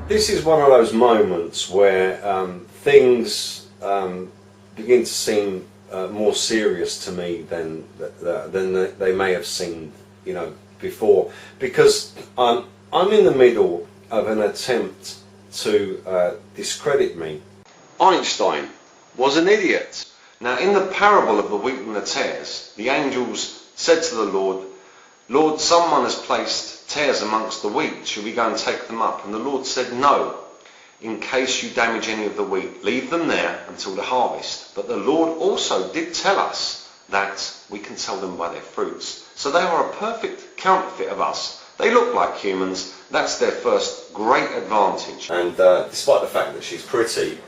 This is one of those moments where things begin to seem more serious to me than they may have seemed, you know, before, because I'm in the middle of an attempt to discredit me. Einstein was an idiot. Now, in the parable of the wheat and the tares, the angels said to the Lord, "Lord, someone has placed tares amongst the wheat. Should we go and take them up?" And the Lord said, "No. In case you damage any of the wheat, leave them there until the harvest." But the Lord also did tell us that we can tell them by their fruits. So they are a perfect counterfeit of us. They look like humans. That's their first great advantage. And despite the fact that she's pretty,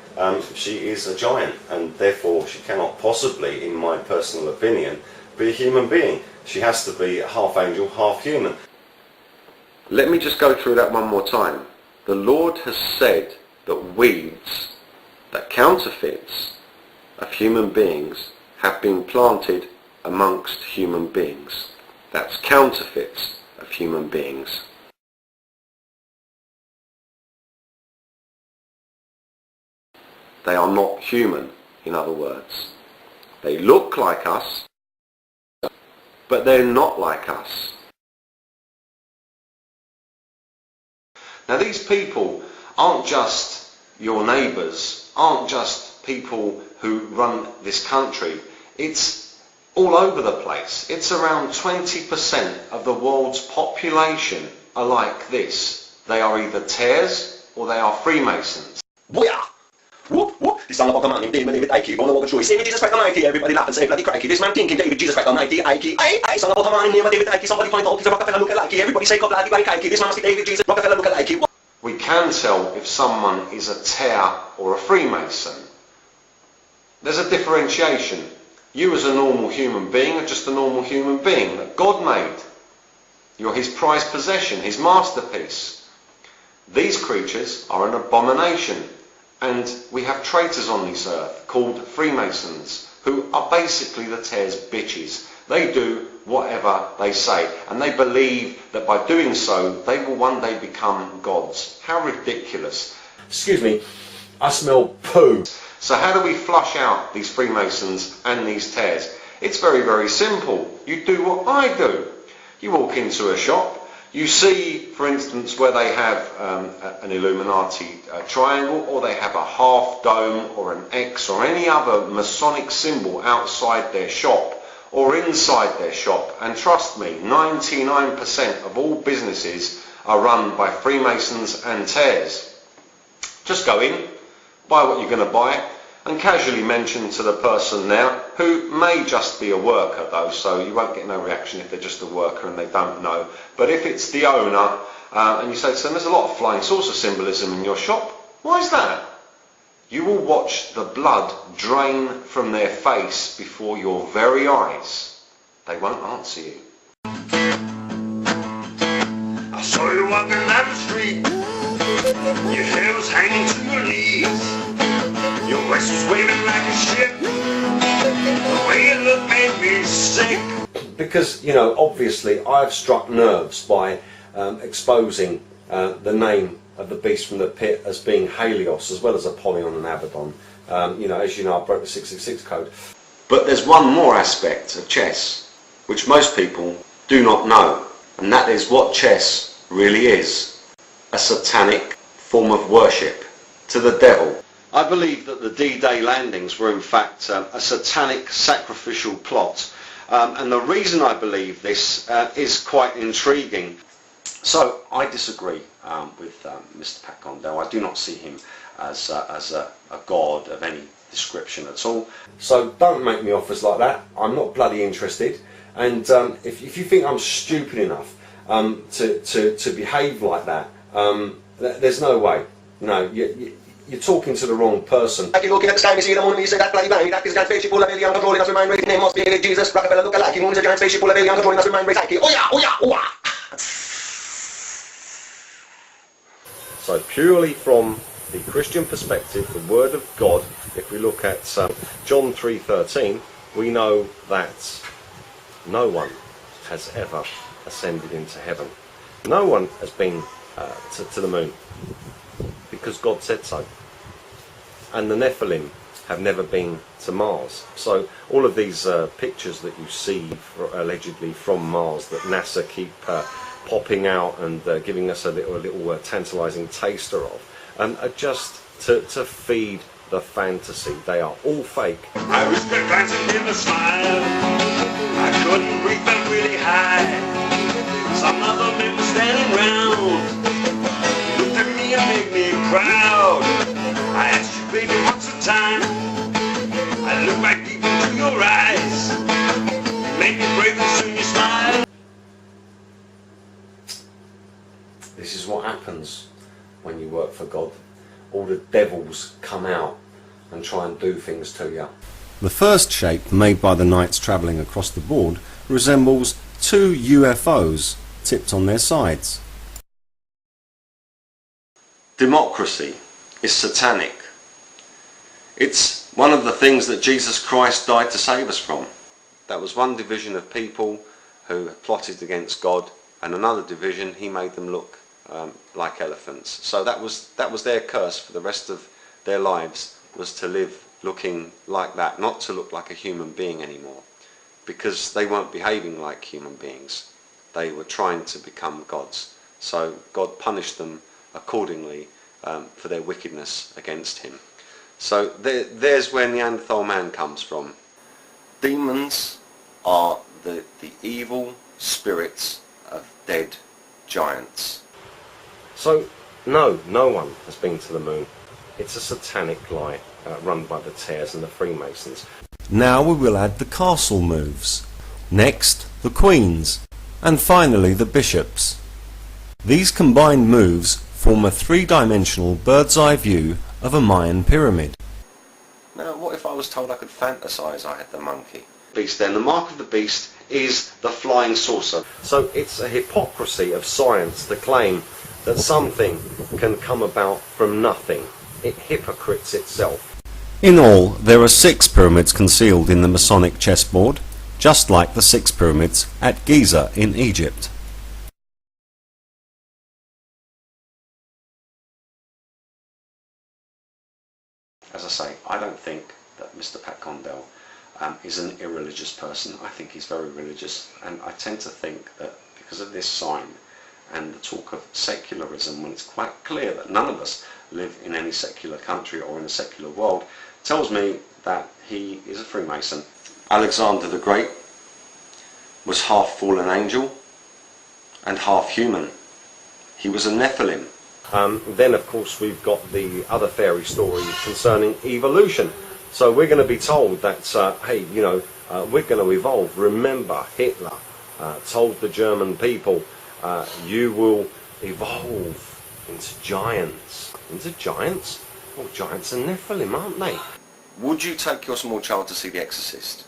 she is a giant, and therefore she cannot possibly, in my personal opinion, be a human being. She has to be half angel, half human. Let me just go through that one more time. The Lord has said that weeds, that counterfeits of human beings, have been planted amongst human beings. That's counterfeits of human beings. They are not human, in other words. They look like us, but they're not like us. Now, these people aren't just your neighbours, aren't just people who run this country. It's all over the place. It's around 20% of the world's population are like this. They are either tares or they are Freemasons. Booyah! Whoop, whoop. This song about a man named David Icke, born over Troy. Say me Jesus Christ Almighty, everybody laugh and say bloody crikey. This man thinking David Jesus Christ Almighty, Icke. Aye, song about a man named David Icke. Somebody point out he's a Rockefeller look-alike. Everybody say go bloody Icke. This man must be David Jesus Rockefeller look-alike. We can tell if someone is a tare or a Freemason. There's a differentiation. You as a normal human being are just a normal human being that God made. You're his prized possession, his masterpiece. These creatures are an abomination. And we have traitors on this earth called Freemasons, who are basically the tares' bitches. They do whatever they say, and they believe that by doing so they will one day become gods. How ridiculous. Excuse me, I smell poo. So how do we flush out these Freemasons and these tares? It's very, very simple. You do what I do. You walk into a shop, you see, for instance, where they have an Illuminati triangle, or they have a half dome or an X or any other Masonic symbol outside their shop or inside their shop. And trust me, 99% of all businesses are run by Freemasons and tares. Just go in, buy what you're going to buy, and casually mention to the person now, who may just be a worker though, so you won't get no reaction if they're just a worker and they don't know. But if it's the owner, and you say to them, "There's a lot of flying saucer symbolism in your shop. Why is that?" You will watch the blood drain from their face before your very eyes. They won't answer you. I saw you walking down the street. Your hair was hanging to your knees. Your voice was waving like a ship. The way you looked made me sick. Because, you know, obviously I've struck nerves by exposing the name of the beast from the pit as being Helios, as well as Apollyon and Abaddon. You know, as you know, I broke the 666 code. But there's one more aspect of chess, which most people do not know, and that is what chess really is. A satanic form of worship to the devil. I believe that the D-Day landings were in fact a satanic sacrificial plot, and the reason I believe this is quite intriguing. So I disagree with Mr. Pat Condell. I do not see him as a god of any description at all. So don't make me offers like that. I'm not bloody interested. And if you think I'm stupid enough to behave like that, there's no way. No, you're talking to the wrong person. Like you looking at the sky, you see the moon, and you say that bloody bang, that is a giant spaceship full of alien controlling us with mind race. Name must be Jesus, Rockefeller look alike. Moon is a giant spaceship full of alien controlling us with mind race. Oh yeah, oh yeah, oh yeah. So purely from the Christian perspective, the Word of God, if we look at John 3:13, we know that no one has ever ascended into heaven. No one has been to the moon. because God said so. And the Nephilim have never been to Mars. So all of these pictures that you see allegedly from Mars that NASA keep popping out and giving us a little tantalising taster of, are just to feed the fantasy. They are all fake. I whispered glancing in the smile. I couldn't breathe, felt really high. Some other men were standing round, looked at me and made me proud. I asked you, baby, what's the time? I looked back deep into your eyes. You made me brave and soon you smiled. This is what happens when you work for God. All the devils come out and try and do things to you. The first shape made by the knights travelling across the board resembles two UFOs tipped on their sides. Democracy is satanic. It's one of the things that Jesus Christ died to save us from. That was one division of people who plotted against God, and another division, he made them look like elephants. So that was their curse for the rest of their lives, was to live looking like that, not to look like a human being anymore, because they weren't behaving like human beings. They were trying to become gods. So God punished them accordingly for their wickedness against him. So there's where Neanderthal man comes from. Demons are the evil spirits of dead giants. So no one has been to the moon. It's a satanic lie run by the Tares and the Freemasons. Now we will add the castle moves. Next, the queens. And finally, the bishops. These combined moves form a three-dimensional bird's-eye view of a Mayan pyramid. Now, what if I was told I could fantasize I had the monkey? Beast then, the mark of the beast is the flying saucer. So it's a hypocrisy of science to claim that something can come about from nothing. It hypocrites itself. In all, there are 6 pyramids concealed in the Masonic chessboard, just like the 6 pyramids at Giza in Egypt. As I say, I don't think that Mr. Pat Condell is an irreligious person. I think he's very religious, and I tend to think that because of this sign and the talk of secularism, when it's quite clear that none of us live in any secular country or in a secular world, tells me that he is a Freemason. Alexander the Great was half fallen angel and half human. He was a Nephilim. Then of course we've got the other fairy story concerning evolution. So we're going to be told that, hey, you know, we're going to evolve. Remember, Hitler told the German people, you will evolve into giants. Into giants? Well, giants are Nephilim, aren't they? Would you take your small child to see The Exorcist?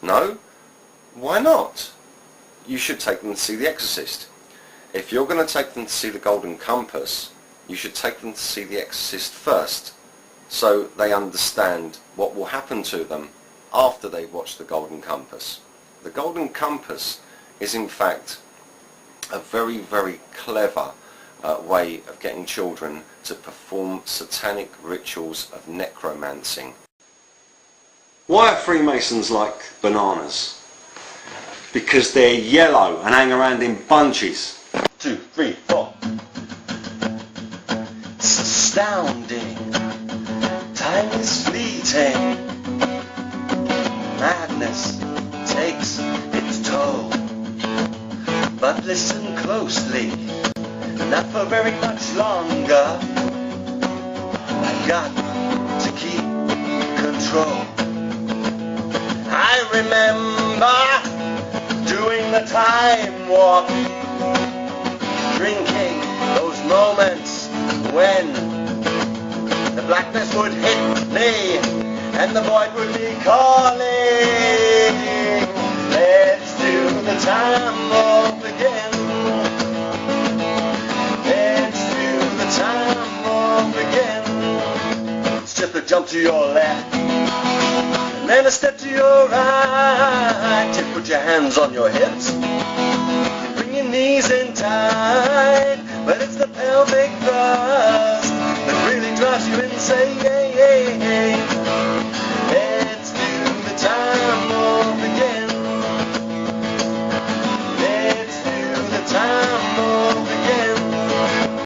No? Why not? You should take them to see The Exorcist. If you're going to take them to see The Golden Compass, you should take them to see The Exorcist first, so they understand what will happen to them after they've watched The Golden Compass. The Golden Compass is in fact a very, very clever way of getting children to perform satanic rituals of necromancing. Why are Freemasons like bananas? Because they're yellow and hang around in bunches. 2, 3, 4. It's astounding. Time is fleeting. Madness takes its toll. But listen closely. Not for very much longer. I've got to keep control. I remember doing the time warp, drinking those moments when the blackness would hit me and the void would be calling. Let's do the time warp again. Time warp again. It's just a jump to your left and then a step to your right. You put your hands on your hips, you bring your knees in tight, but it's the pelvic thrust game.